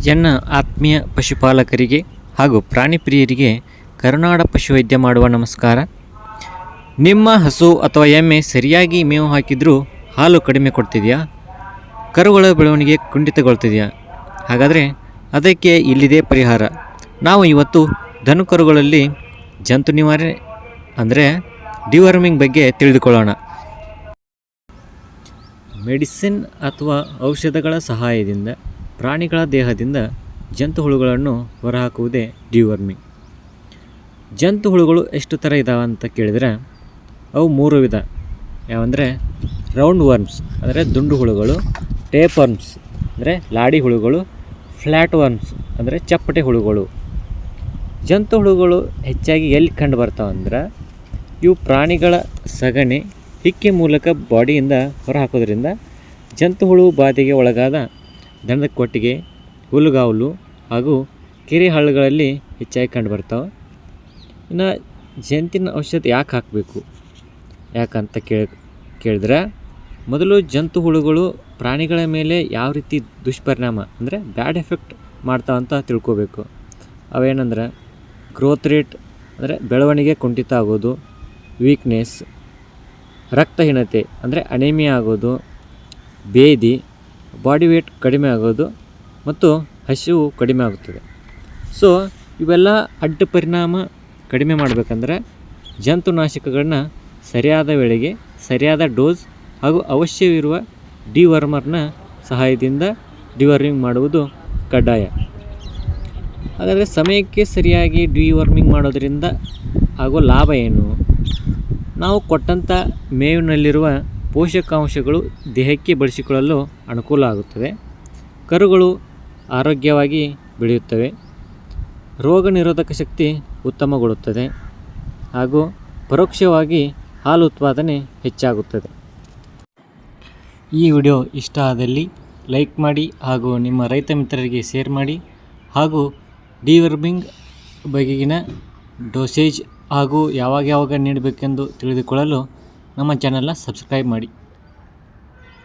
ಎನ್ನ ಆತ್ಮೀಯ ಪಶುಪಾಲಕರಿಗೆ ಹಾಗೂ ಪ್ರಾಣಿ ಪ್ರಿಯರಿಗೆ ಕರುನಾಡ ಪಶುವೈದ್ಯ ಮಾಡುವ ನಮಸ್ಕಾರ. ನಿಮ್ಮ ಹಸು ಅಥವಾ ಎಮ್ಮೆ ಸರಿಯಾಗಿ ಮೇವು ಹಾಕಿದರೂ ಹಾಲು ಕಡಿಮೆ ಕೊಡ್ತಿದೆಯಾ? ಕರುಗಳ ಬೆಳವಣಿಗೆ ಕುಂಠಿತಗೊಳ್ತಿದೆಯಾ? ಹಾಗಾದರೆ ಅದಕ್ಕೆ ಇಲ್ಲಿದೆ ಪರಿಹಾರ. ನಾವು ಇವತ್ತು ದನ ಕರುಗಳಲ್ಲಿ ಜಂತು ನಿವಾರಣೆ ಅಂದರೆ ಡಿವರ್ಮಿಂಗ್ ಬಗ್ಗೆ ತಿಳಿದುಕೊಳ್ಳೋಣ. ಮೆಡಿಸಿನ್ ಅಥವಾ ಔಷಧಗಳ ಸಹಾಯದಿಂದ ಪ್ರಾಣಿಗಳ ದೇಹದಿಂದ ಜಂತು ಹುಳುಗಳನ್ನು ಹೊರಹಾಕುವುದೇ ಡಿವರ್ಮಿಂಗ್. ಜಂತು ಹುಳುಗಳು ಎಷ್ಟು ಥರ ಇದ್ದಾವೆ ಅಂತ ಕೇಳಿದರೆ ಅವು 3 ವಿಧ. ಯಾವಂದರೆ ರೌಂಡ್ ವರ್ಮ್ಸ್ ಅಂದರೆ ದುಂಡು ಹುಳುಗಳು, ಟೇಪ್ ವರ್ಮ್ಸ್ ಅಂದರೆ ಲಾಡಿ ಹುಳುಗಳು, ಫ್ಲ್ಯಾಟ್ ವರ್ಮ್ಸ್ ಅಂದರೆ ಚಪ್ಪಟೆ ಹುಳುಗಳು. ಜಂತು ಹುಳುಗಳು ಹೆಚ್ಚಾಗಿ ಎಲ್ಲಿ ಕಂಡು ಬರ್ತಾವಂದ್ರೆ ಇವು ಪ್ರಾಣಿಗಳ ಸಗಣಿ ಹಿಕ್ಕೆ ಮೂಲಕ ಬಾಡಿಯಿಂದ ಹೊರಹಾಕೋದ್ರಿಂದ ಜಂತು ಹುಳು ಬಾಧೆಗೆ ಒಳಗಾದ ದನದ ಕೊಟ್ಟಿಗೆ, ಹುಲ್ಲುಗಾವಲು ಹಾಗೂ ಕೆರೆ ಹಳ್ಳಗಳಲ್ಲಿ ಹೆಚ್ಚಾಗಿ ಕಂಡು ಬರ್ತಾವೆ. ಇನ್ನು ಜಂತಿನ ಔಷಧ ಯಾಕೆ ಹಾಕಬೇಕು ಯಾಕಂತ ಕೇಳಿದ್ರೆ ಮೊದಲು ಜಂತು ಹುಳುಗಳು ಪ್ರಾಣಿಗಳ ಮೇಲೆ ಯಾವ ರೀತಿ ದುಷ್ಪರಿಣಾಮ ಅಂದರೆ ಬ್ಯಾಡ್ ಎಫೆಕ್ಟ್ ಮಾಡ್ತಾವಂತ ತಿಳ್ಕೊಬೇಕು. ಅವೇನಂದ್ರೆ ಗ್ರೋತ್ ರೇಟ್ ಅಂದರೆ ಬೆಳವಣಿಗೆ ಕುಂಠಿತ ಆಗೋದು, ವೀಕ್ನೆಸ್, ರಕ್ತಹೀನತೆ ಅಂದರೆ ಅನೇಮಿಯಾ ಆಗೋದು, ಬೇದಿ, ಬಾಡಿ ವೇಟ್ ಕಡಿಮೆ ಆಗೋದು ಮತ್ತು ಹಸಿವು ಕಡಿಮೆ ಆಗುತ್ತದೆ. ಸೊ ಇವೆಲ್ಲ ಅಡ್ಡ ಪರಿಣಾಮ ಕಡಿಮೆ ಮಾಡಬೇಕಂದ್ರೆ ಜಂತುನಾಶಕಗಳನ್ನ ಸರಿಯಾದ ವೇಳೆಗೆ ಸರಿಯಾದ ಡೋಸ್ ಹಾಗೂ ಅವಶ್ಯವಿರುವ ಡಿವರ್ಮರ್ನ ಸಹಾಯದಿಂದ ಡಿವರ್ಮಿಂಗ್ ಮಾಡುವುದು ಕಡ್ಡಾಯ. ಹಾಗಾದರೆ ಸಮಯಕ್ಕೆ ಸರಿಯಾಗಿ ಡಿವರ್ಮಿಂಗ್ ಮಾಡೋದರಿಂದ ಆಗೋ ಲಾಭ ಏನು? ನಾವು ಕೊಟ್ಟಂಥ ಮೇವಿನಲ್ಲಿರುವ ಪೋಷಕಾಂಶಗಳು ದೇಹಕ್ಕೆ ಬಳಸಿಕೊಳ್ಳಲು ಅನುಕೂಲ ಆಗುತ್ತದೆ. ಕರುಗಳು ಆರೋಗ್ಯವಾಗಿ ಬೆಳೆಯುತ್ತವೆ. ರೋಗ ನಿರೋಧಕ ಶಕ್ತಿ ಉತ್ತಮಗೊಳ್ಳುತ್ತದೆ ಹಾಗೂ ಪರೋಕ್ಷವಾಗಿ ಹಾಲು ಉತ್ಪಾದನೆ ಹೆಚ್ಚಾಗುತ್ತದೆ. ಈ ವಿಡಿಯೋ ಇಷ್ಟ ಆದಲ್ಲಿ ಲೈಕ್ ಮಾಡಿ ಹಾಗೂ ನಿಮ್ಮ ರೈತ ಮಿತ್ರರಿಗೆ ಶೇರ್ ಮಾಡಿ ಹಾಗೂ ಡಿವರ್ಮಿಂಗ್ ಬಗೆಗಿನ ಡೋಸೇಜ್ ಹಾಗೂ ಯಾವಾಗ ನೀಡಬೇಕೆಂದು ತಿಳಿದುಕೊಳ್ಳಲು ನಮ್ಮ ಚಾನಲ್ನ ಸಬ್ಸ್ಕ್ರೈಬ್ ಮಾಡಿ.